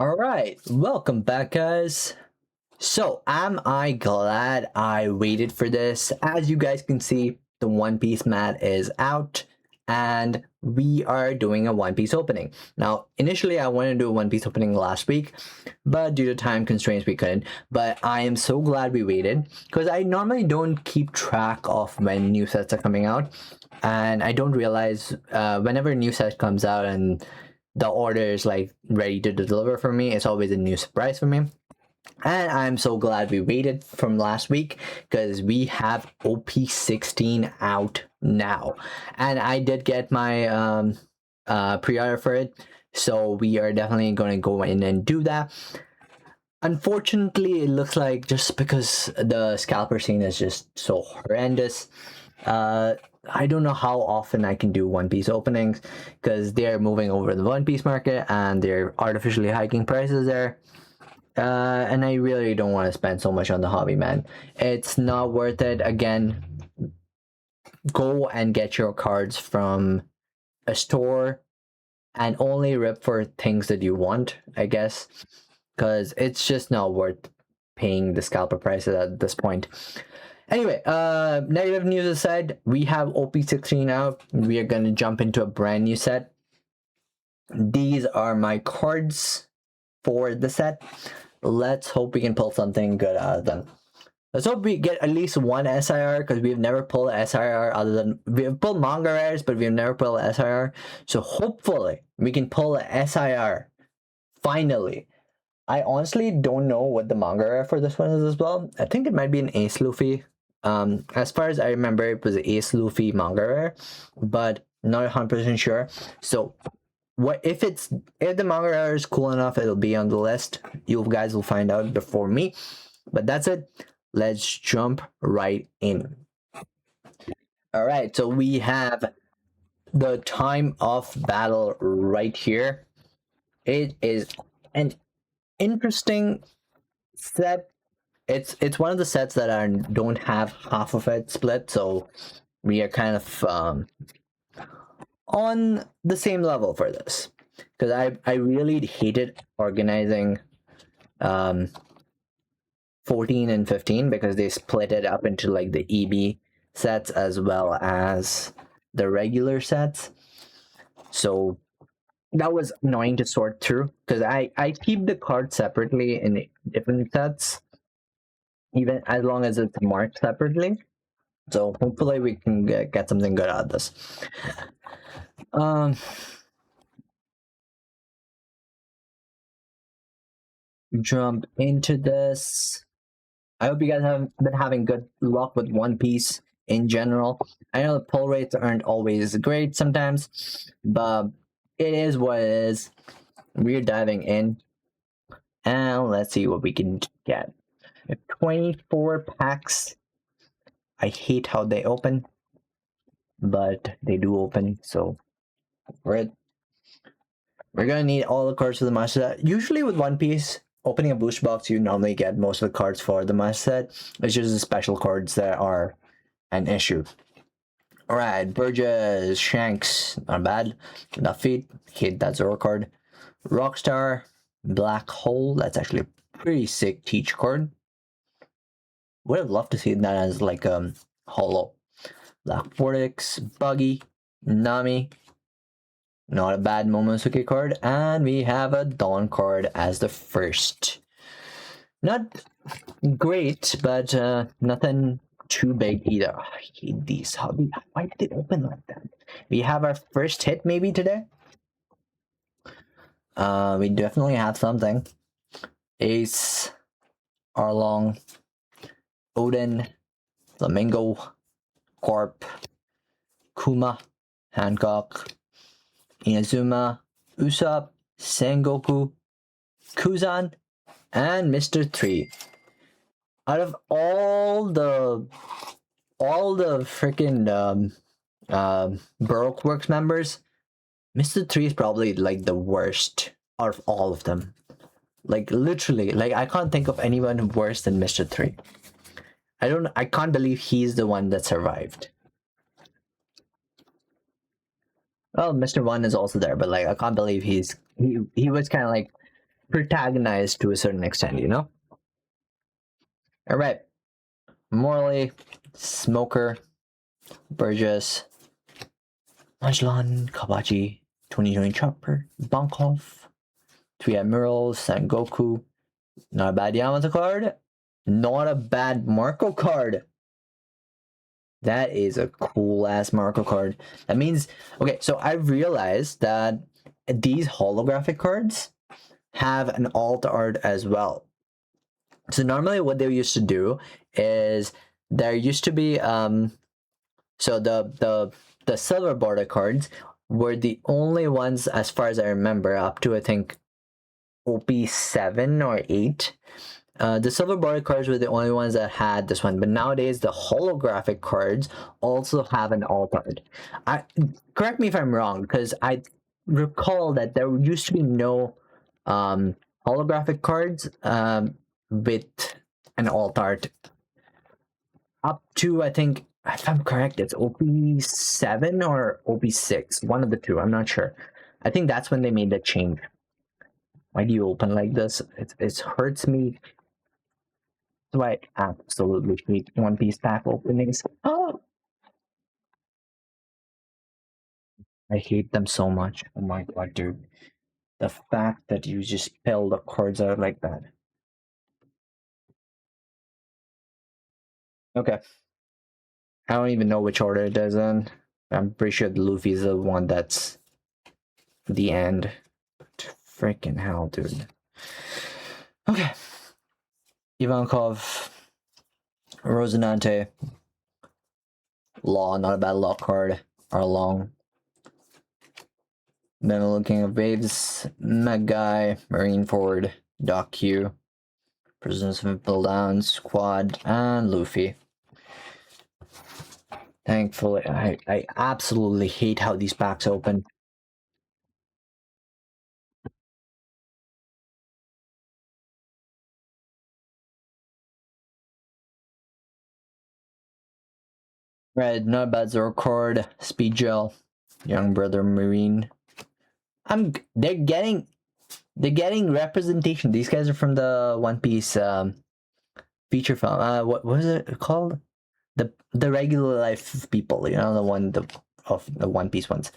All right, welcome back, guys. So, am I glad I waited for this? As you guys can see, the One Piece mat is out, and we are doing a One Piece opening. Now, initially, I wanted to do a One Piece opening last week, but due to time constraints, we couldn't. But I am so glad we waited because I normally don't keep track of when new sets are coming out, and I don't realize whenever a new set comes out and the order is like ready to deliver for me, it's always a new surprise for me. And I'm so glad we waited from last week because we have OP16 out now. And I did get my pre-order for it, so we are definitely going to go in and do that. Unfortunately, it looks like just because the scalper scene is just so horrendous, I don't know how often I can do One Piece openings because they're moving over the One Piece market and they're artificially hiking prices there. And I really don't want to spend so much on the hobby, man. It's not worth it. Again, go and get your cards from a store and only rip for things that you want, I guess, because it's just not worth paying the scalper prices at this point. Anyway, negative news aside, we have OP16 out. We are going to jump into a brand new set. These are my cards for the set. Let's hope we can pull something good out of them. Let's hope we get at least one SIR because we've never pulled a SIR other than we've pulled manga rares, but we've never pulled a SIR. So hopefully we can pull a SIR finally. I honestly don't know what the manga rare for this one is as well. I think it might be an Ace Luffy. As far as I remember, it was Ace Luffy manga rare, but not 100% sure. So if the manga rare is cool enough, it'll be on the list. You guys will find out before me. But that's it. Let's jump right in. All right, so we have the time of battle right here. It is an interesting set. It's one of the sets that don't have half of it split, so we are kind of on the same level for this because I really hated organizing 14 and 15 because they split it up into like the EB sets as well as the regular sets. So that was annoying to sort through because I keep the cards separately in different sets, even as long as it's marked separately. So hopefully we can get something good out of this. Jump into this. I hope you guys have been having good luck with One Piece in general. I know the pull rates aren't always great sometimes, but it is what it is. We're diving in, and let's see what we can get. 24 packs. I hate how they open, but they do open, so we're gonna need all the cards for the master set. Usually with One Piece, opening a booster box, you normally get most of the cards for the master set. It's just the special cards that are an issue. Alright, Burgess, Shanks, not bad. Lafitte, hate that Zoro card. Rockstar, Black Hole, that's actually a pretty sick Teach card. Would have loved to see that as like holo. Black Vortex, Buggy, Nami, not a bad Momosuke card, and we have a Dawn card as the first. Not great, but nothing too big either. Oh, I hate these. Why did they open like that? We have our first hit maybe today. We definitely have something. Ace, Arlong, Odin, Flamingo, Corp, Kuma, Hancock, Inazuma, Usopp, Sengoku, Kuzan, and Mr. 3. Out of all the freaking Baroque Works members, Mr. 3 is probably like the worst out of all of them. Like literally, like I can't think of anyone worse than Mr. 3. I can't believe he's the one that survived. Well, Mr. 1 is also there, but like I can't believe he was kind of like protagonized to a certain extent, you know? All right. Morley, Smoker, Burgess, Majlan, Kabachi, 2020 Chopper, Bankov, Three Admirals, Sengoku. Not a bad Yamato card. Not a bad Marco card. That is a cool ass Marco card. That means, okay, so I realized that these holographic cards have an alt art as well. So normally what they used to do is there used to be so the silver border cards were the only ones, as far as I remember, up to I think OP7 or 8. The silver border cards were the only ones that had this one, but nowadays the holographic cards also have an alt art. I correct me if I'm wrong, because I recall that there used to be no holographic cards with an alt art up to, I think, if I'm correct, it's OP7 or OP6, one of the two. I'm not sure. I think that's when they made the change. Why do you open like this? It hurts me. That's why I absolutely hate One Piece pack openings. Oh, I hate them so much. Oh my god, dude. The fact that you just spill the cards out like that. Okay. I don't even know which order it is in. I'm pretty sure Luffy's the one that's the end. Freaking hell, dude. Okay. Ivankov, Rosinante, Law, not a bad Law card. Arlong. Then looking at Waves, Magai, Marineford, Doc Q, Prisoners of Impel Down, Squad, and Luffy. Thankfully, I absolutely hate how these packs open. Red, not a bad Zoro card, Speed Gel, Young Brother Marine. They're getting representation. These guys are from the One Piece feature film. What was it called? The regular life people, you know, of the One Piece ones.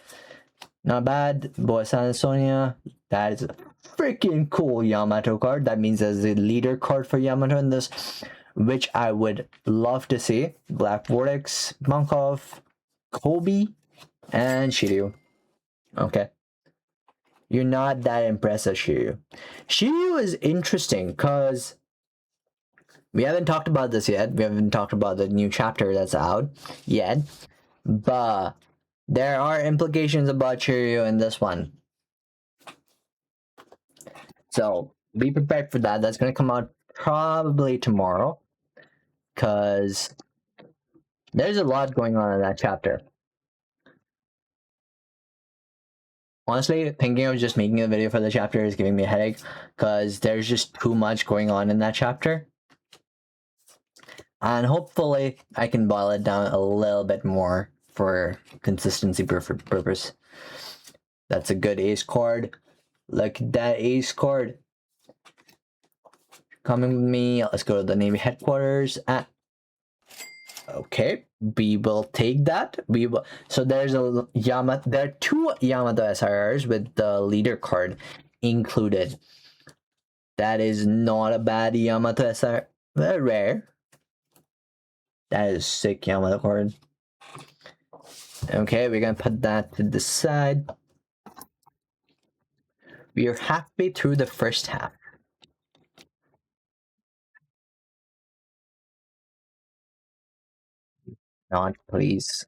Not bad. Boasan Sonia. That is a freaking cool Yamato card. That means there's a leader card for Yamato in this, which I would love to see. Black Vortex, Monkov, Kobe, and Shiryu. Okay. You're not that impressed with Shiryu. Shiryu is interesting because we haven't talked about this yet. We haven't talked about the new chapter that's out yet. But there are implications about Shiryu in this one. So be prepared for that. That's going to come out probably tomorrow. Because there's a lot going on in that chapter. Honestly, thinking of just making a video for the chapter is giving me a headache. Because there's just too much going on in that chapter. And hopefully I can boil it down a little bit more for consistency purpose. That's a good ace card. Look at that ace card. Coming with me. Let's go to the Navy headquarters. Okay, we will take that. We will. So there's a Yamato. There are two Yamato SRRs with the leader card included. That is not a bad Yamato SR. Very rare. That is sick Yamato card. Okay, we're gonna put that to the side. We are halfway through the first half. Not, please.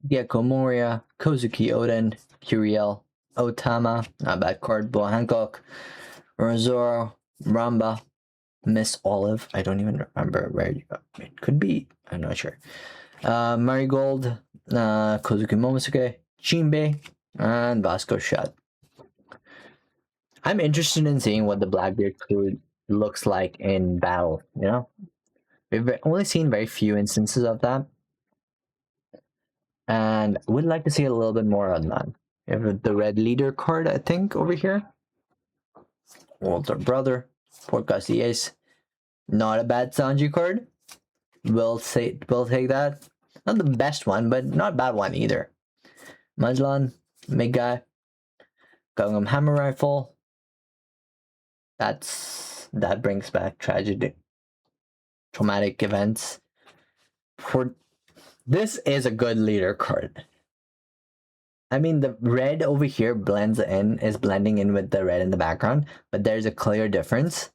Gecko Moria, Kozuki Oden, Curiel, Otama, not bad card, Bo Hancock, Rosoro, Ramba, Miss Olive. I don't even remember where it could be. I'm not sure. Marigold, Kozuki Momosuke, Jinbei, and Vasco Shut. I'm interested in seeing what the Blackbeard crew looks like in battle, you know? We've only seen very few instances of that. And we'd like to see a little bit more on that. We have the red leader card, I think, over here. Older brother, Podcast EAs. Not a bad Sanji card. We'll take that. Not the best one, but not a bad one either. Majlan, big guy. Gungam Hammer Rifle. That brings back traumatic events. For this is a good leader card. I mean, the red over here is blending in with the red in the background, but there's a clear difference.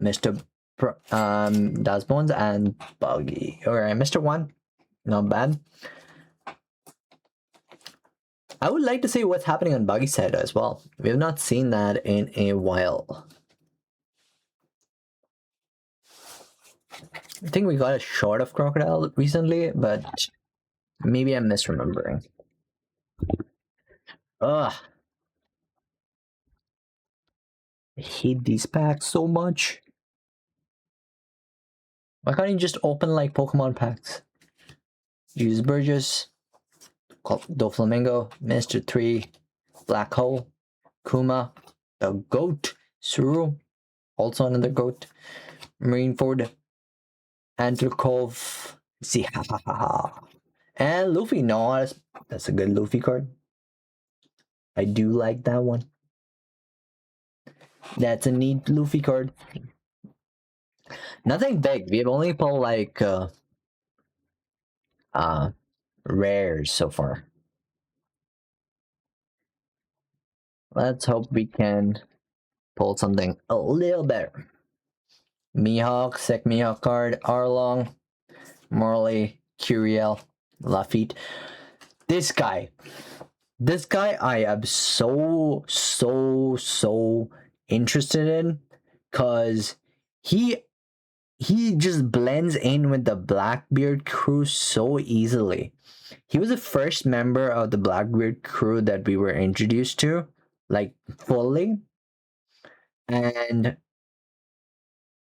Mr. Dasbones and Buggy, or Mr. One, not bad. I would like to see what's happening on Buggy's side as well. We have not seen that in a while. I think we got a short of Crocodile recently, but maybe I'm misremembering. Ugh. I hate these packs so much. Why can't you just open like Pokemon packs? Use Burgess, Doflamingo, Minister 3, Black Hole, Kuma, the Goat, Suru, also another Goat, Marineford, Antrokov, Zihahaha, and Luffy. No, that's a good Luffy card. I do like that one. That's a neat Luffy card. Nothing big. We have only pulled like rares so far. Let's hope we can pull something a little better. Mihawk, Sek Mihawk card, Arlong, Morley, Curiel, Lafitte. This guy I am so interested in, because he just blends in with the Blackbeard crew so easily. He was the first member of the Blackbeard crew that we were introduced to, like, fully. And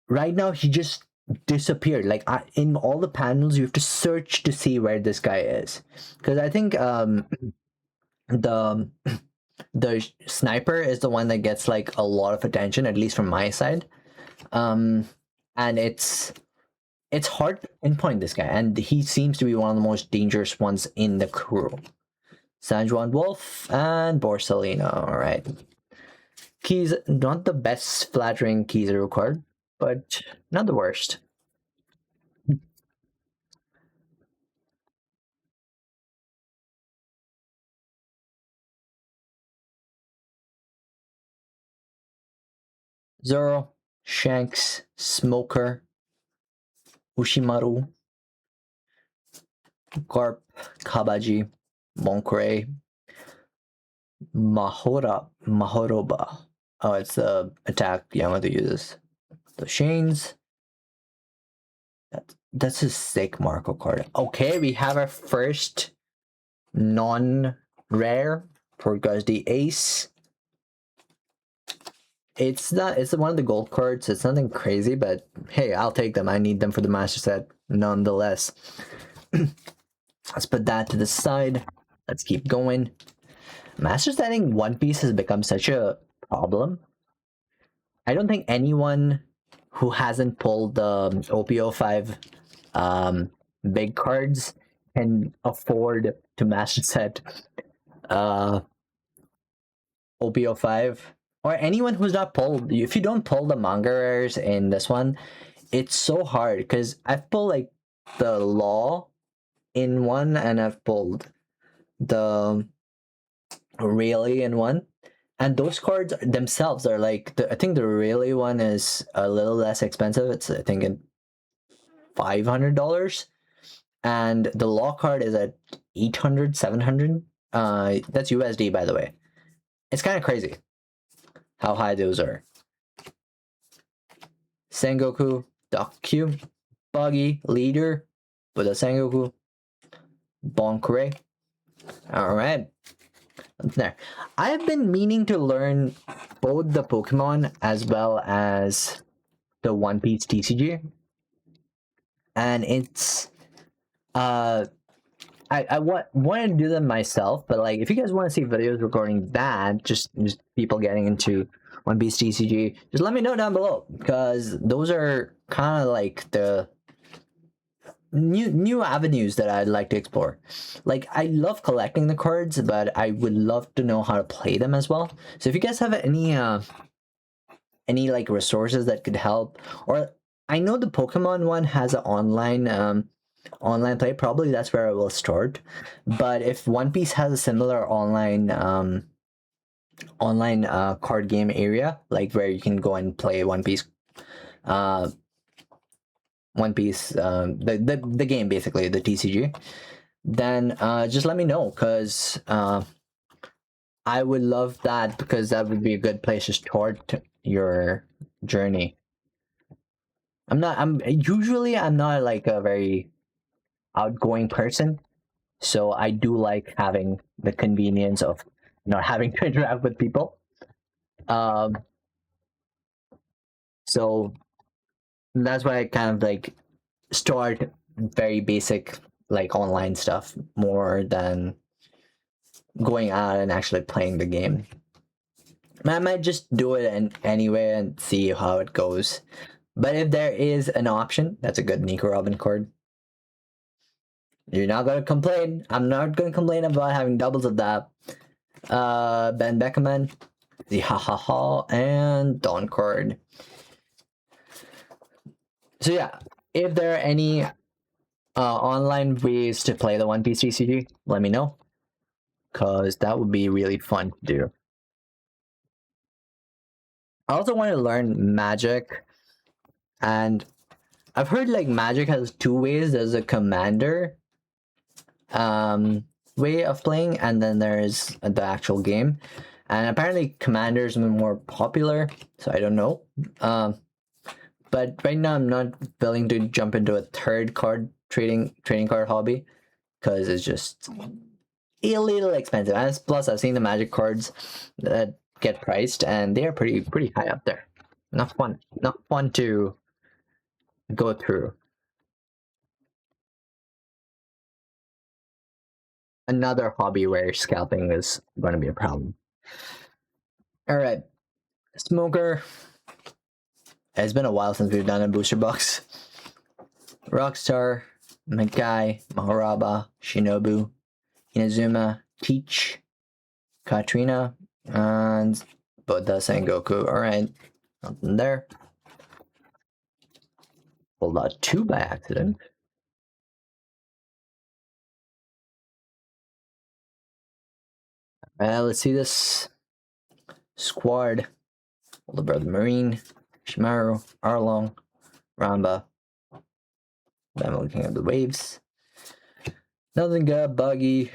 right now he just disappeared. Like, in all the panels, you have to search to see where this guy is. Because I think the sniper is the one that gets like a lot of attention, at least from my side. And it's hard to pinpoint this guy, and he seems to be one of the most dangerous ones in the crew. San Juan Wolf and Borsalino. All right. Keys, not the best flattering Kizaru card, but not the worst. Zoro, Shanks, Smoker, Ushimaru, Garp, Kabaji, Monkure, Mahoroba. Oh, it's the attack Yamato uses. The Shanes. That's a sick Marco card. Okay, we have our first non-rare for the Ace. It's one of the gold cards. It's nothing crazy, but hey, I'll take them. I need them for the master set nonetheless. Let's put that to the side. Let's keep going. Master setting One Piece has become such a problem. I don't think anyone who hasn't pulled the OPO5 big cards can afford to master set OPO5, or anyone who's not pulled. If you don't pull the manga rares in this one, it's so hard, because I've pulled like the Law in one, and I've pulled the Rayleigh in one, and those cards themselves are like, I think the Rayleigh one is a little less expensive. It's, I think, $500, and the Law card is at 800, 700. That's USD, by the way. It's kind of crazy how high those are. Sengoku, Doc Q, Buggy, Leader, Buddha Sengoku, Bonkure. Alright. There. I have been meaning to learn both the Pokemon as well as the One Piece TCG. And it's I want to do them myself, but like if you guys want to see videos regarding that, just people getting into One Piece TCG, just let me know down below because those are kind of like the new avenues that I'd like to explore. Like I love collecting the cards, but I would love to know how to play them as well. So if you guys have any like resources that could help, or I know the Pokemon one has an online play, probably that's where I will start. But if One Piece has a similar online card game area, like where you can go and play uh the game, basically the TCG, then just let me know because I would love that because that would be a good place to start your journey. I'm not like a very outgoing person, so I do like having the convenience of not having to interact with people. Um, so that's why I kind of like start very basic like online stuff more than going out and actually playing the game. I might just do it anyway and see how it goes. But if there is an option, that's a good Nico Robin card. You're not gonna complain. I'm not gonna complain about having doubles of that. Ben Beckerman, the Ha Ha Ha, and Dawn card. So yeah, if there are any online ways to play the One Piece TCG, let me know, cause that would be really fun to do. I also want to learn Magic, and I've heard like Magic has two ways. There's a commander way of playing, and then there's the actual game. And apparently, commander is more popular, so I don't know. But right now, I'm not willing to jump into a third card trading card hobby because it's just a little expensive. And plus, I've seen the Magic cards that get priced, and they are pretty high up there. Not fun to go through. Another hobby where scalping is going to be a problem. All right, Smoker. It's been a while since we've done a booster box. Rockstar, Magai, Maharaba, Shinobu, Inazuma, Teach, Katrina, and Buddha Sengoku. Alright, nothing there. Pulled out two by accident. Let's see this squad. Older Brother Marine, Shimaru, Arlong, Ramba. I'm looking at the waves. Nothing good. Buggy.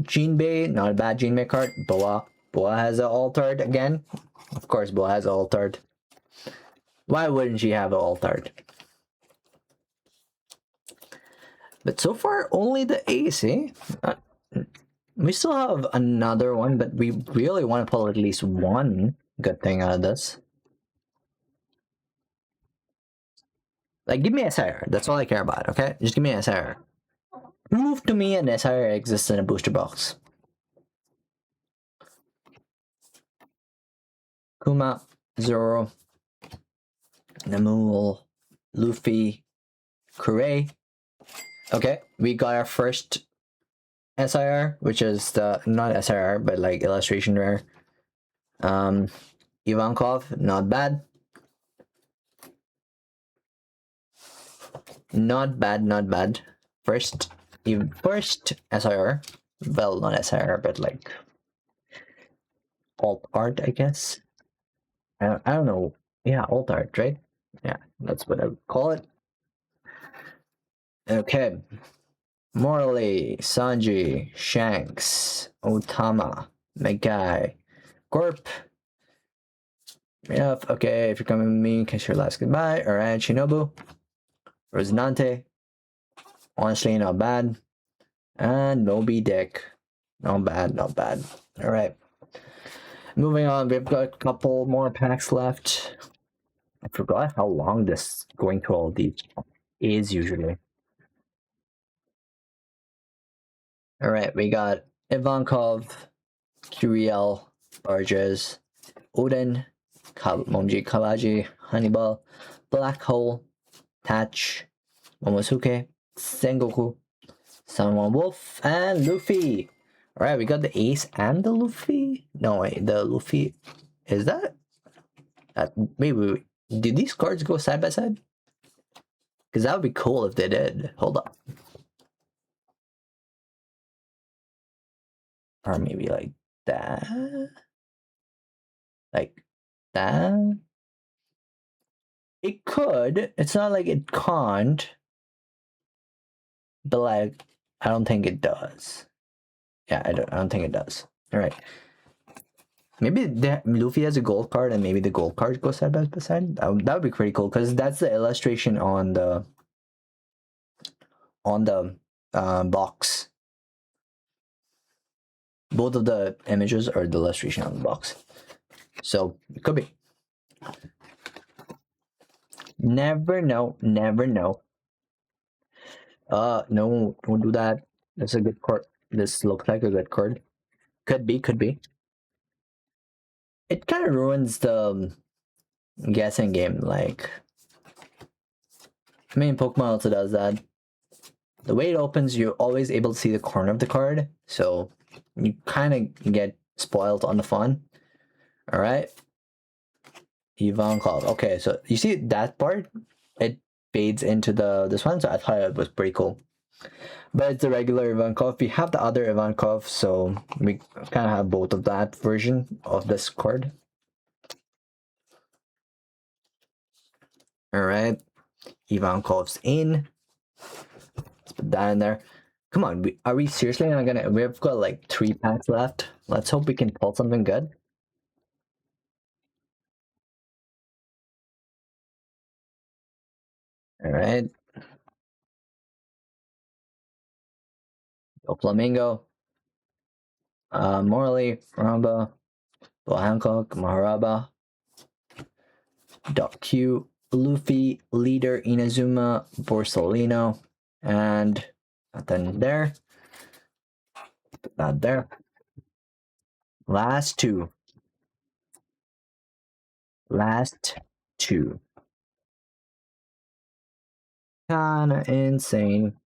Jinbei, not a bad Jinbei card. Boa. Boa has an altered again. Of course, Boa has an altered. Why wouldn't she have an altered? But so far, only the ace, eh? We still have another one, but we really want to pull at least one good thing out of this. Like, give me SIR. That's all I care about, okay? Just give me SIR. Prove to me an SIR exists in a booster box. Kuma, Zoro, Namul, Luffy, Kurei. Okay, we got our first SIR, which is the, not SIR, but like illustration rare. Ivankov, not bad. Not bad, not bad. First SIR. Well, not SIR, but like alt art, I guess. I don't know. Yeah, alt art, right? Yeah, that's what I would call it. Okay. Morley, Sanji, Shanks, Otama, Megai, Gorp. Enough. Okay, if you're coming with me, kiss your last goodbye. Alright, Shinobu, Rosinante. Honestly, not bad. And Moby Dick. Not bad, not bad. Alright. Moving on, we've got a couple more packs left. I forgot how long this going through all these is usually. All right, we got Ivankov, Kiriel, Barges, Odin, Momji Kawaji, Hannibal, Black Hole, Tatch, Momosuke, Sengoku, Sunwon Wolf, and Luffy. Alright, we got the Ace and the Luffy? No, wait, the Luffy. Is that? Wait. Did these cards go side by side? Because that would be cool if they did. Hold up. Or maybe like that. Like that. It could. It's not like it can't. But like, I don't think it does. Yeah, I don't think it does. All right. Maybe Luffy has a gold card, and maybe the gold card goes side by side. That would be pretty cool because that's the illustration on the box. Both of the images are the illustration on the box, so it could be. Never know. Never know. No, don't do that. That's a good card. This looks like a good card. Could be. Could be. It kind of ruins the guessing game. Like, I mean, Pokemon also does that. The way it opens, you're always able to see the corner of the card, so you kind of get spoiled on the fun. All right, Ivankov. Okay, so you see that part? It fades into this one, so I thought it was pretty cool. But it's the regular Ivankov. We have the other Ivankov, so we kind of have both of that version of this card. All right, Ivankov's in. Let's put that in there. Come on, are we seriously not gonna? We've got like 3 packs left. Let's hope we can pull something good. All right. Flamingo. Morley, Ramba, Bill Hancock, Maharaba, Doc Q, Luffy, Leader, Inazuma, Borsalino, and nothing there. Put that there. Last two. Kinda insane.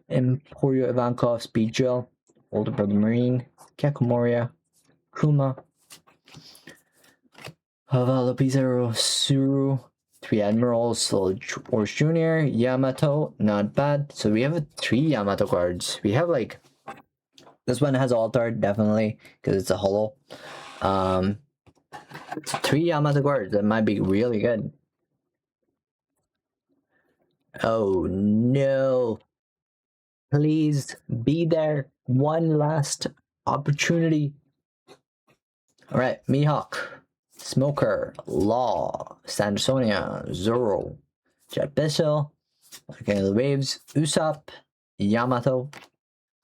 Emporio Ivankov, Speed Drill, Older Brother Marine, Kakumoria, Kuma, Havalo Pizarro, Suru, 3 Admirals, Orange Jr., Yamato, not bad. So we have 3 Yamato cards. We have like, this one has altered, definitely, because it's a holo. 3 Yamato cards, that might be really good. Oh no. Please be there. One last opportunity. Alright, Mihawk, Smoker, Law, Sandersonia, Zoro, Jet Bissell, again the Waves, Usopp, Yamato,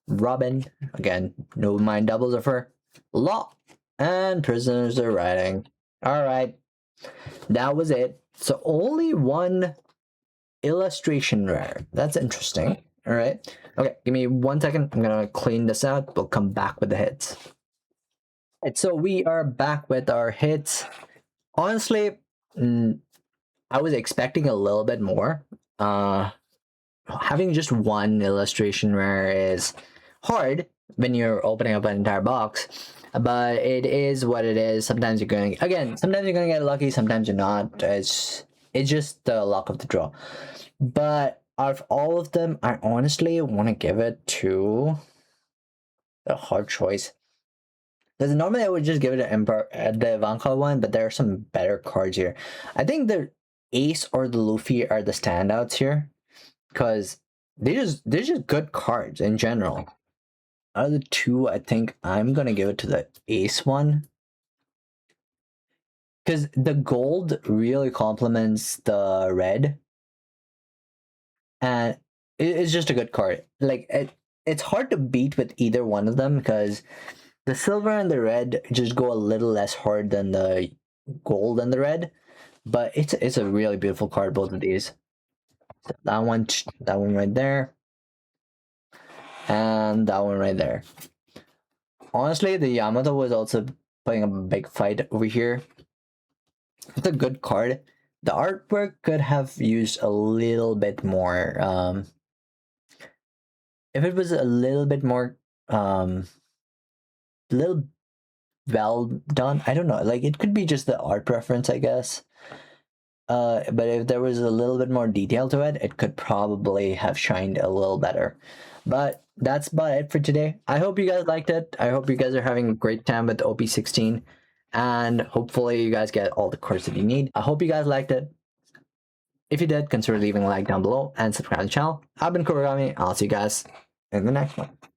Robin, again, no mind doubles of her, Law, and Prisoners of Writing. Alright, that was it. So only 1 illustration rare. That's interesting. Alright, okay, give me 1 second. I'm gonna clean this out. We'll come back with the hits. Right, so we are back with our hits. Honestly, I was expecting a little bit more. Having just 1 illustration rare is hard when you're opening up an entire box, but it is what it is. Sometimes you're gonna get lucky, sometimes you're not. It's just the luck of the draw. But out of all of them, I honestly want to give it to the hard choice. Because normally I would just give it to the Ivankov one, but there are some better cards here. I think the Ace or the Luffy are the standouts here, because they're just good cards in general. Out of the 2, I think I'm gonna give it to the Ace one, because the gold really complements the red, and it's just a good card. Like it's hard to beat with either one of them, because the silver and the red just go a little less hard than the gold and the red, but it's a really beautiful card, both of these. So that one right there. and that one right there. Honestly, the Yamato was also playing a big fight over here. It's a good card. The artwork could have used a little bit more. If it was a little bit more, little well done. I don't know. Like it could be just the art preference, I guess. But if there was a little bit more detail to it, it could probably have shined a little better. But that's about it for today. I hope you guys liked it. I hope you guys are having a great time with OP16. And hopefully you guys get all the cards that you need. I hope you guys liked it. If you did, consider leaving a like down below and subscribe to the channel. I've been Kurogami. I'll see you guys in the next one.